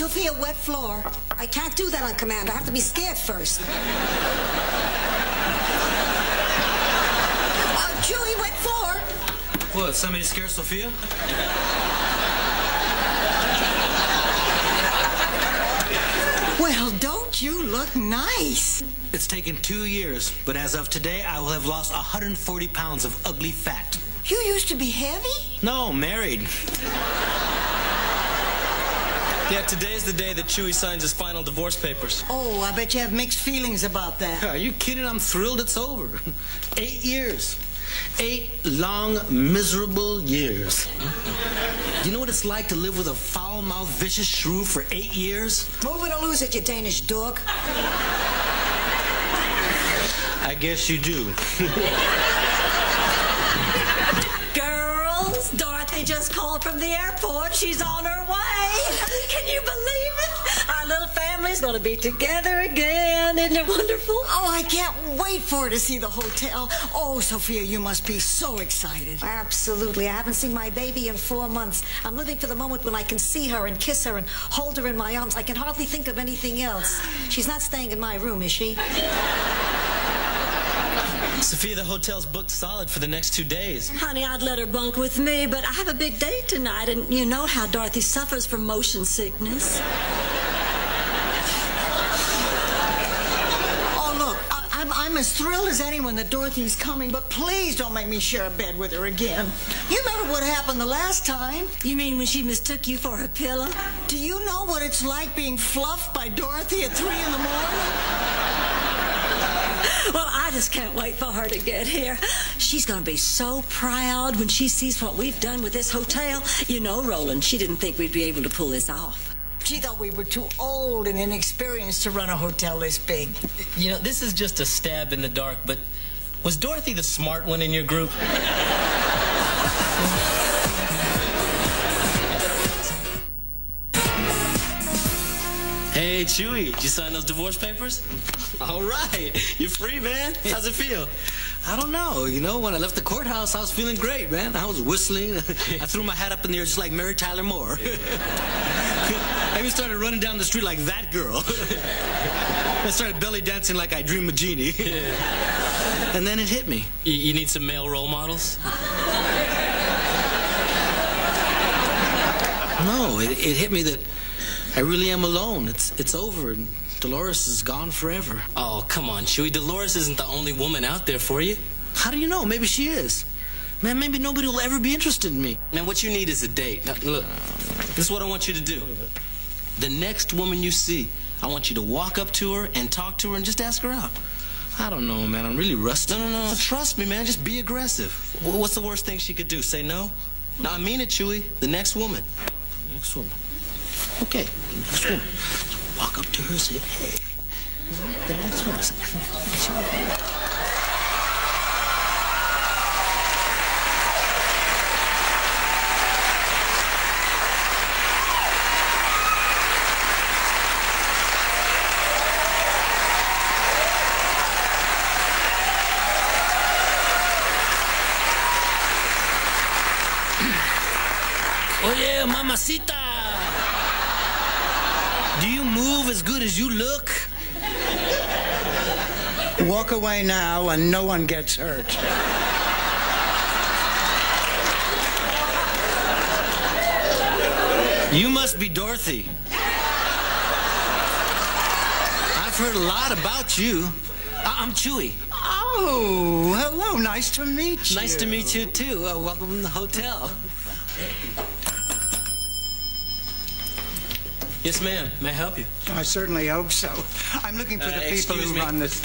Sophia, wet floor. I can't do that on command. I have to be scared first. Julie, wet floor. What, somebody scare Sophia? Well, don't you look nice? It's taken 2 years, but as of today, I will have lost 140 pounds of ugly fat. You used to be heavy? No, married. Yeah, today's the day that Chewy signs his final divorce papers. Oh, I bet you have mixed feelings about that. Are you kidding? I'm thrilled it's over. 8 years. 8 long, miserable years. You know what it's like to live with a foul-mouthed, vicious shrew for 8 years? Move it or lose it, you Danish dog. I guess you do. Girls, Dorothy just called from the airport. She's on her way. Can you believe it? Our little family's going to be together again. Isn't it wonderful? Oh, I can't wait for her to see the hotel. Oh, Sophia, you must be so excited. Absolutely. I haven't seen my baby in 4 months. I'm living for the moment when I can see her and kiss her and hold her in my arms. I can hardly think of anything else. She's not staying in my room, is she? Sophia, the hotel's booked solid for the next 2 days. Honey, I'd let her bunk with me, but I have a big date tonight, and you know how Dorothy suffers from motion sickness. Oh, look, I'm as thrilled as anyone that Dorothy's coming, but please don't make me share a bed with her again. You remember what happened the last time? You mean when she mistook you for a pillow? Do you know what it's like being fluffed by Dorothy at 3 in the morning? Well, I just can't wait for her to get here. She's going to be so proud when she sees what we've done with this hotel. You know, Roland, she didn't think we'd be able to pull this off. She thought we were too old and inexperienced to run a hotel this big. You know, this is just a stab in the dark, but was Dorothy the smart one in your group? Hey, Chewy, did you sign those divorce papers? All right. You're free, man. How's it feel? I don't know. You know, when I left the courthouse, I was feeling great, man. I was whistling. I threw my hat up in the air just like Mary Tyler Moore. I even started running down the street like that girl. I started belly dancing like I Dream of Jeannie. And then it hit me. You need some male role models? No, it hit me that I really am alone. It's over, and Dolores is gone forever. Oh, come on, Chewy. Dolores isn't the only woman out there for you. How do you know? Maybe she is. Man, maybe nobody will ever be interested in me. Man, what you need is a date. Now, look, this is what I want you to do. The next woman you see, I want you to walk up to her and talk to her and just ask her out. I don't know, man. I'm really rusty. No. Trust me, man. Just be aggressive. What's the worst thing she could do? Say no? No, I mean it, Chewy. The next woman. Next woman. Okay, next woman. So walk up to her and say, hey. The next woman. Oye, mamacita. Do you move as good as you look? Walk away now and no one gets hurt. You must be Dorothy. I've heard a lot about you. I'm Chewy. Oh, hello. Nice to meet you. Nice to meet you, too. Welcome to the hotel. Yes, ma'am. May I help you? I certainly hope so. I'm looking for the people excuse who me. run this.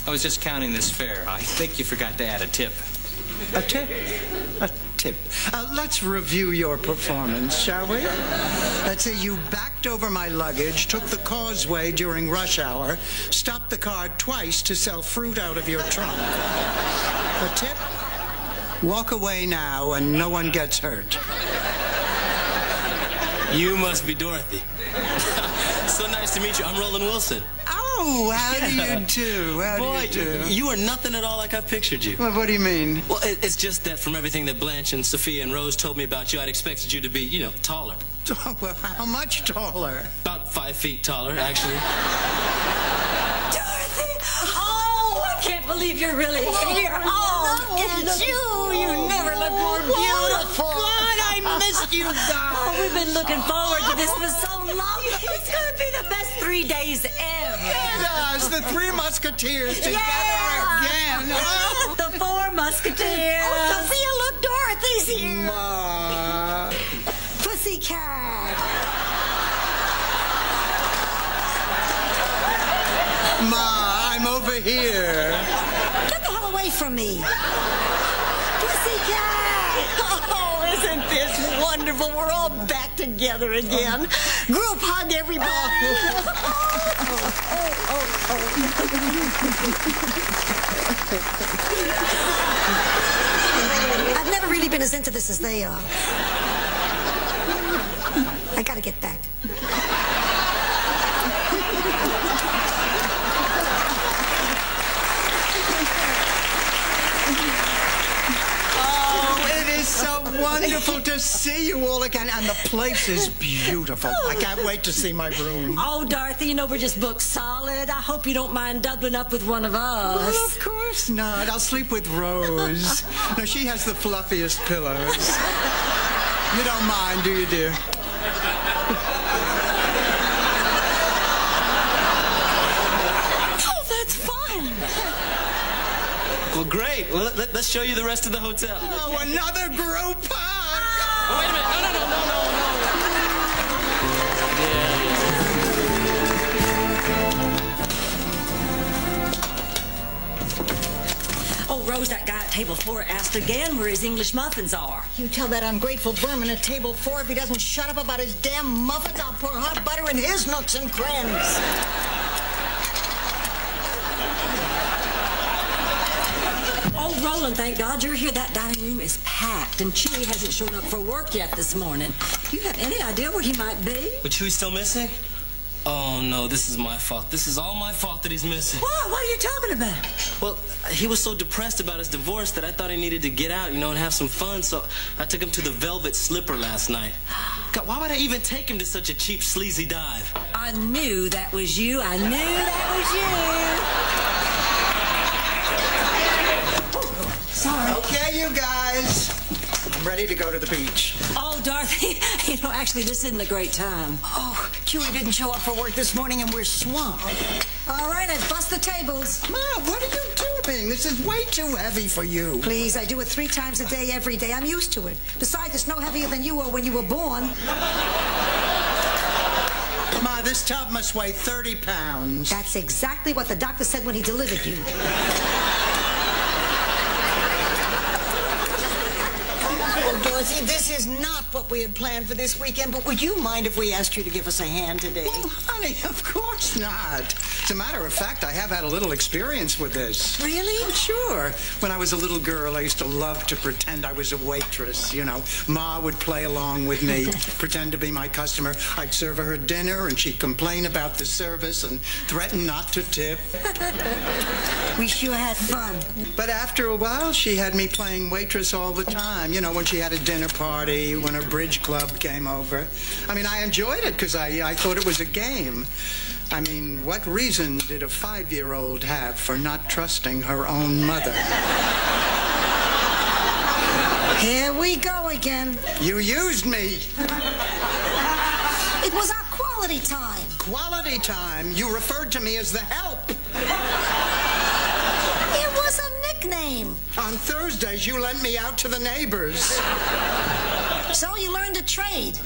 I was just counting this fare. I think you forgot to add a tip. A tip? A tip. Let's review your performance, shall we? Let's say you backed over my luggage, took the causeway during rush hour, stopped the car twice to sell fruit out of your trunk. A tip? Walk away now and no one gets hurt. You must be Dorothy. So nice to meet you. I'm Roland Wilson. Oh, Oh, how do you do? How Boy, do you do? you are nothing at all like I pictured you. Well, what do you mean? Well, it's just that from everything that Blanche and Sophia and Rose told me about you, I'd expected you to be, taller. Oh, well, how much taller? About 5 feet taller, actually. Dorothy! Oh, I can't believe you're really here. Oh, Look at you. You never look more beautiful. God, I missed you guys. Oh, we've been looking forward to this for so long. It's going to be the best 3 days ever. Yes, the Three Musketeers together again. Oh. The Four Musketeers. Oh, Sophia, look, Dorothy's here. Ma. Pussycat. Ma, I'm over here. Get the hell away from me. Pussycat. Oh, isn't this wonderful? We're all back together again. Group hug, everybody. I've never really been as into this as they are. I gotta get back. Oh, it is so wonderful to see you all again, and the place is beautiful. I can't wait to see my room. Oh, Dorothy, we're just booked solid. I hope you don't mind doubling up with one of Well, us. of course not. I'll sleep with Rose. No, she has the fluffiest pillows. You don't mind, do you, dear? Oh, that's fine. Well, great. Well, let's show you the rest of the hotel. Oh, another group hug! Oh, wait a minute. No. Oh, Rose, that guy at table 4 asked again where his English muffins are. You tell that ungrateful vermin at table 4 if he doesn't shut up about his damn muffins, I'll pour hot butter in his nooks and crannies. Oh, Roland, thank God you're here. That dining room is packed, and Chewy hasn't shown up for work yet this morning. Do you have any idea where he might be? But Chewy's still missing? Oh, no, this is my fault. This is all my fault that he's missing. What? What are you talking about? Well, he was so depressed about his divorce that I thought he needed to get out, and have some fun, so I took him to the Velvet Slipper last night. God, why would I even take him to such a cheap, sleazy dive? I knew that was you. I knew that was you. Sorry. Okay, you guys. I'm ready to go to the beach. Oh, Dorothy, actually, this isn't a great time. Oh, Chewy didn't show up for work this morning and we're swamped. All right, I've bust the tables. Ma, what are you doing? This is way too heavy for you. Please, I do it 3 times a day, every day. I'm used to it. Besides, it's no heavier than you were when you were born. Ma, this tub must weigh 30 pounds. That's exactly what the doctor said when he delivered you. Oh, Dorothy, this is not what we had planned for this weekend, but would you mind if we asked you to give us a hand today? Well, honey, of course not. As a matter of fact, I have had a little experience with this. Really? Sure. When I was a little girl, I used to love to pretend I was a waitress. Ma would play along with me, pretend to be my customer. I'd serve her dinner, and she'd complain about the service and threaten not to tip. We sure had fun. But after a while, she had me playing waitress all the time. When she had a dinner party, when her bridge club came over. I enjoyed it because I thought it was a game. What reason did a 5-year-old have for not trusting her own mother? Here we go again. You used me. It was our quality time. Quality time? You referred to me as the help. It was a nickname. On Thursdays, you lent me out to the neighbors. So you learned a trade.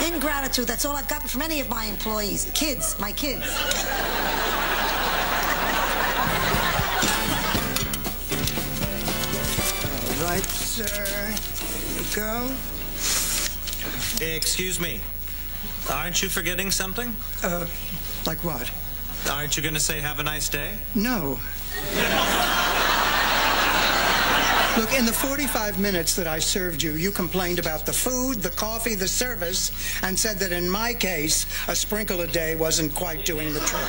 Ingratitude, that's all I've gotten from any of my employees. Kids, my kids. All right, sir. Here you go. Excuse me. Aren't you forgetting something? Like what? Aren't you going to say have a nice day? No. Look, in the 45 minutes that I served you, you complained about the food, the coffee, the service, and said that in my case, a sprinkle a day wasn't quite doing the trick.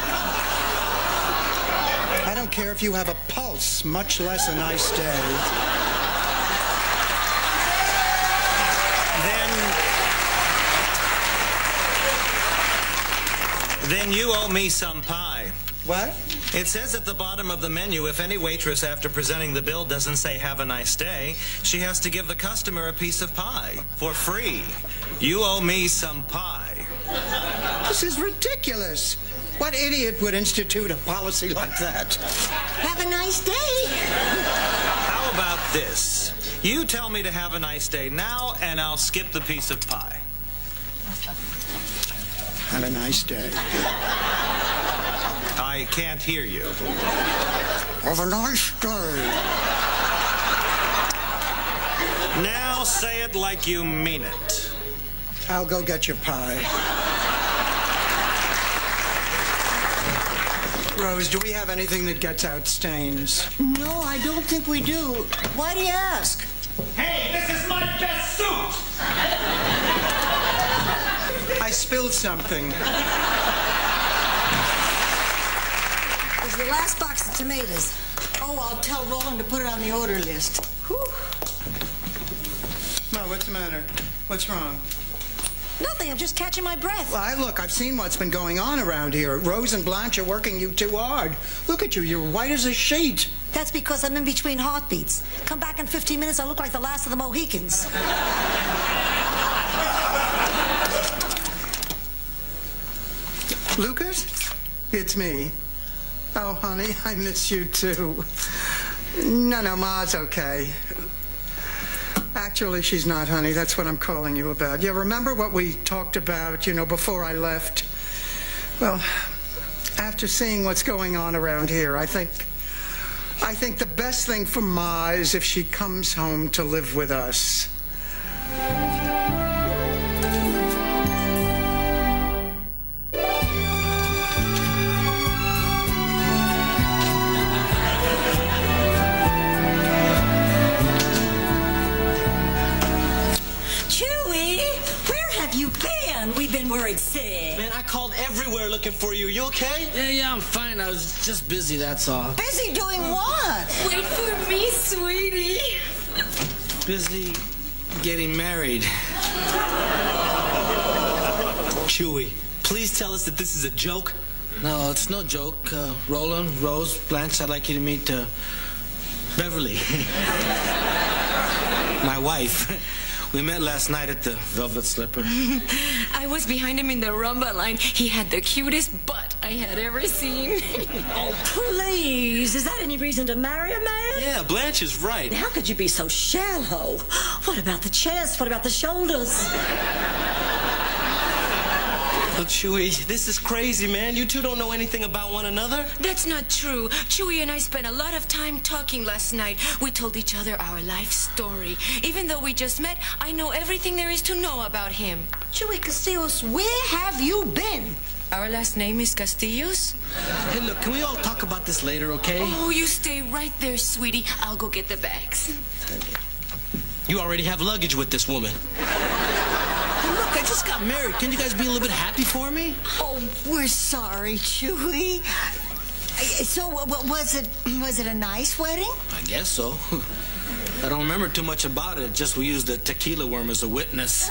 I don't care if you have a pulse, much less a nice day. Then you owe me some pie. What? It says at the bottom of the menu, if any waitress after presenting the bill doesn't say "have a nice day," she has to give the customer a piece of pie for free. You owe me some pie. This is ridiculous. What idiot would institute a policy like that? Have a nice day. How about this? You tell me to have a nice day now, and I'll skip the piece of pie. Have a nice day. I can't hear you. Have a nice day. Now say it like you mean it. I'll go get your pie. Rose, do we have anything that gets out stains? No, I don't think we do. Why do you ask? Hey, this is my best suit! I spilled something. It's the last box of tomatoes. Oh, I'll tell Roland to put it on the order list. Whew. Ma, what's the matter? What's wrong? Nothing, I'm just catching my breath. Well, I've seen what's been going on around here. Rose and Blanche are working you too hard. Look at you, you're white as a sheet. That's because I'm in between heartbeats. Come back in 15 minutes, I'll look like the last of the Mohicans. Lucas? It's me. Oh, honey, I miss you too. No, Ma's okay. Actually, she's not, honey. That's what I'm calling you about. Yeah, remember what we talked about, before I left? Well, after seeing what's going on around here, I think the best thing for Ma is if she comes home to live with us. We've been worried sick. Man, I called everywhere looking for you. You okay? Yeah, I'm fine. I was just busy, that's all. Busy doing what? Wait for me, sweetie. Busy getting married. Chewy, please tell us that this is a joke. No, it's no joke. Roland, Rose, Blanche, I'd like you to meet Beverly. My wife. We met last night at the Velvet Slipper. I was behind him in the rumba line. He had the cutest butt I had ever seen. Oh, please. Is that any reason to marry a man? Yeah, Blanche is right. How could you be so shallow? What about the chest? What about the shoulders? Look, Chewy, this is crazy, man. You two don't know anything about one another. That's not true. Chewy and I spent a lot of time talking last night. We told each other our life story. Even though we just met, I know everything there is to know about him. Chewy Castillos, where have you been? Our last name is Castillos. Hey, look, can we all talk about this later, okay? Oh, you stay right there, sweetie. I'll go get the bags. You already have luggage with this woman. Look, I just got married. Can you guys be a little bit happy for me? Oh, we're sorry, Chewy. So, was it a nice wedding? I guess so. I don't remember too much about it. Just we used the tequila worm as a witness.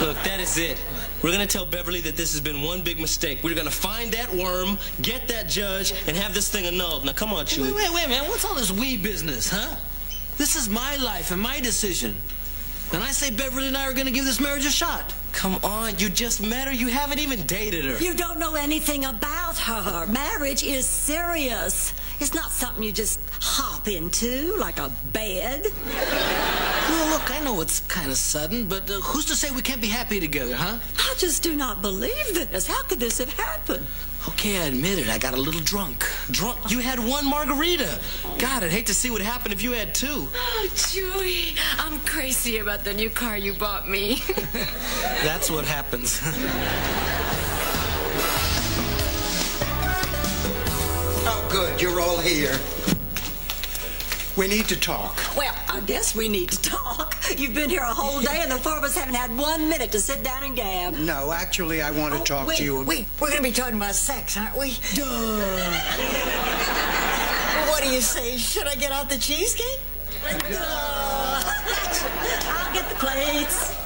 Look, that is it. We're going to tell Beverly that this has been one big mistake. We're going to find that worm, get that judge, and have this thing annulled. Now, come on, Chewy. Wait, man. What's all this we business, huh? This is my life and my decision. And I say Beverly and I are going to give this marriage a shot. Come on, you just met her. You haven't even dated her. You don't know anything about her. Marriage is serious. It's not something you just hop into like a bed. Well, look, I know it's kind of sudden, but who's to say we can't be happy together, huh? I just do not believe this. How could this have happened? Okay, I admit it. I got a little drunk. Drunk? You had one margarita. God, I'd hate to see what happened if you had two. Oh, Chewy, I'm crazy about the new car you bought me. That's what happens. Oh, good. You're all here. We need to talk. Well, I guess we need to talk. You've been here a whole day, and the four of us haven't had 1 minute to sit down and gab. No, actually, I want to talk to you. Wait, we're going to be talking about sex, aren't we? Duh. What do you say? Should I get out the cheesecake? I'll get the plates.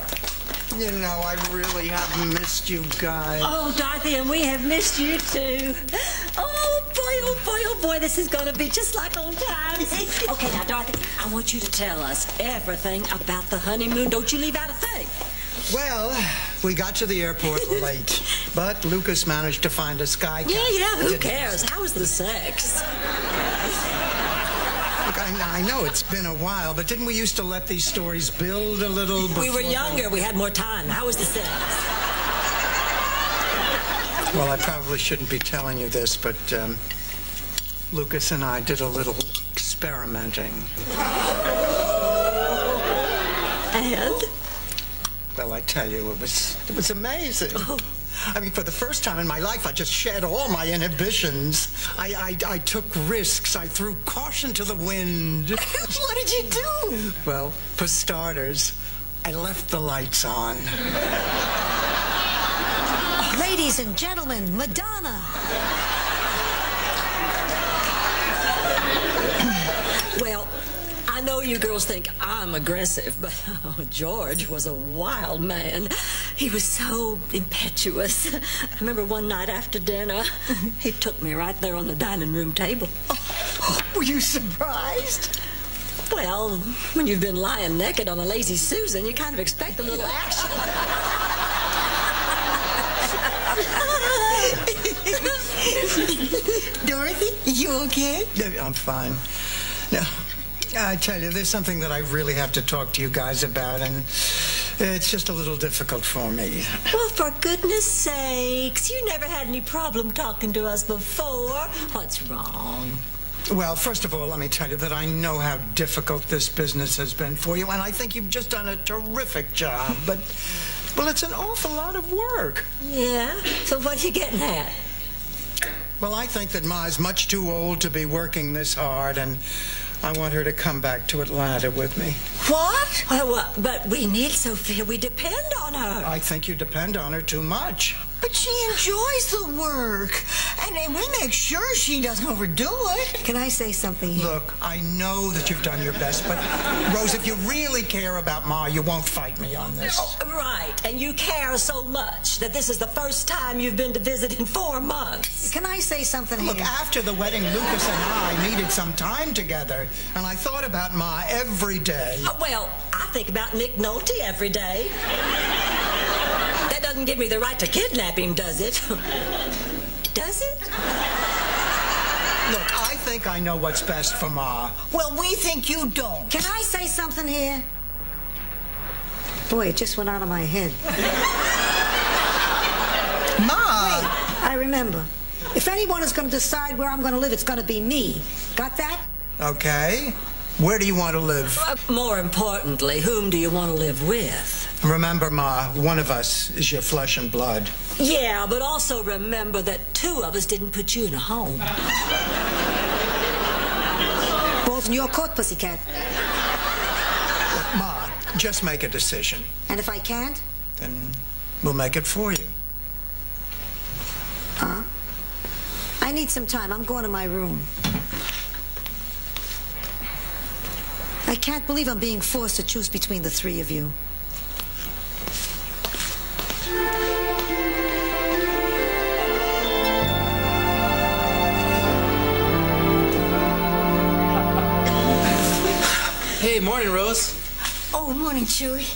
You know, I really have missed you guys. Oh, Dorothy, and we have missed you, too. Oh, boy, this is going to be just like old times. Okay, now, Dorothy, I want you to tell us everything about the honeymoon. Don't you leave out a thing. Well, we got to the airport late, but Lucas managed to find a sky capsule. Yeah, who cares? How was the sex? Look, I know it's been a while, but didn't we used to let these stories build a little before We were younger. We had more time. How was the sex? Well, I probably shouldn't be telling you this, but Lucas and I did a little experimenting. And? Well, I tell you, it was amazing. Oh. I mean, for the first time in my life, I just shed all my inhibitions. I took risks. I threw caution to the wind. What did you do? Well, for starters, I left the lights on. Ladies and gentlemen, Madonna. Well, I know you girls think I'm aggressive, but George was a wild man. He was so impetuous. I remember one night after dinner, he took me right there on the dining room table. Oh, were you surprised? Well, when you've been lying naked on a lazy Susan, you kind of expect a little action. Dorothy, you okay? I'm fine. Now, I tell you, there's something that I really have to talk to you guys about, and it's just a little difficult for me. Well, for goodness sakes, you never had any problem talking to us before. What's wrong? Well, first of all, let me tell you that I know how difficult this business has been for you, and I think you've just done a terrific job, but, well, it's an awful lot of work. Yeah? So what are you getting at? Well, I think that Ma's much too old to be working this hard, and I want her to come back to Atlanta with me. What? But we need Sophia. We depend on her. I think you depend on her too much. But she enjoys the work. And we make sure she doesn't overdo it. Can I say something here? Look, I know that you've done your best, but, Rose, if you really care about Ma, you won't fight me on this. Oh, right. And you care so much that this is the first time you've been to visit in 4 months. Can I say something here? Look, after the wedding, Lucas and I needed some time together, and I thought about Ma every day. Well, I think about Nick Nolte every day. That doesn't give me the right to kidnap him, does it? Does it? Look, I think I know what's best for Ma. Well, we think you don't. Can I say something here? Boy, it just went out of my head. Ma! Wait, I remember. If anyone is going to decide where I'm going to live, it's going to be me. Got that? Okay. Where do you want to live? More importantly, whom do you want to live with? Remember, Ma, one of us is your flesh and blood. Yeah, but also remember that 2 of us didn't put you in a home. Ball's in your court, pussycat. Look, Ma, just make a decision. And if I can't? Then we'll make it for you. Huh? I need some time. I'm going to my room. I can't believe I'm being forced to choose between the 3 of you. Hey, morning, Rose. Oh, morning, Chewy.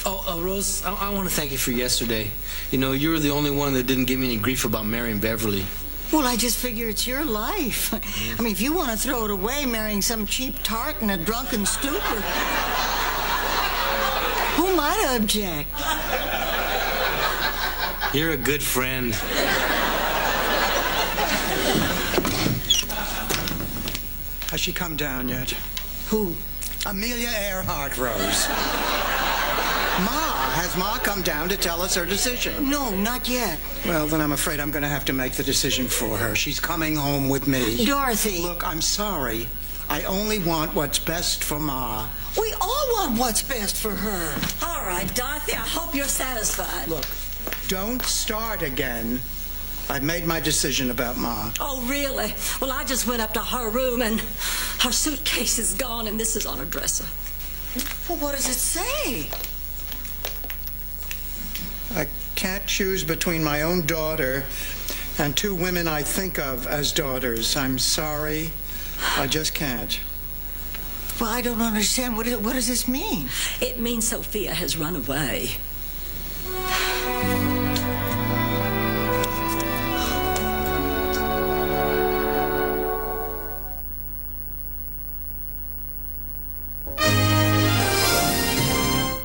Oh, Rose, I want to thank you for yesterday. You know, you were the only one that didn't give me any grief about marrying Beverly. Well, I just figure it's your life. I mean, if you want to throw it away marrying some cheap tart in a drunken stupor, who might object? You're a good friend. Has she come down yet? Who? Amelia Earhart, Rose. Has Ma come down to tell us her decision? No, not yet. Well, then I'm afraid I'm going to have to make the decision for her. She's coming home with me. Dorothy. Look, I'm sorry. I only want what's best for Ma. We all want what's best for her. All right, Dorothy, I hope you're satisfied. Look, don't start again. I've made my decision about Ma. Oh, really? Well, I just went up to her room, and her suitcase is gone, and this is on her dresser. Well, what does it say? I can't choose between my own daughter and two women I think of as daughters. I'm sorry. I just can't. Well, I don't understand. What does this mean? It means Sophia has run away.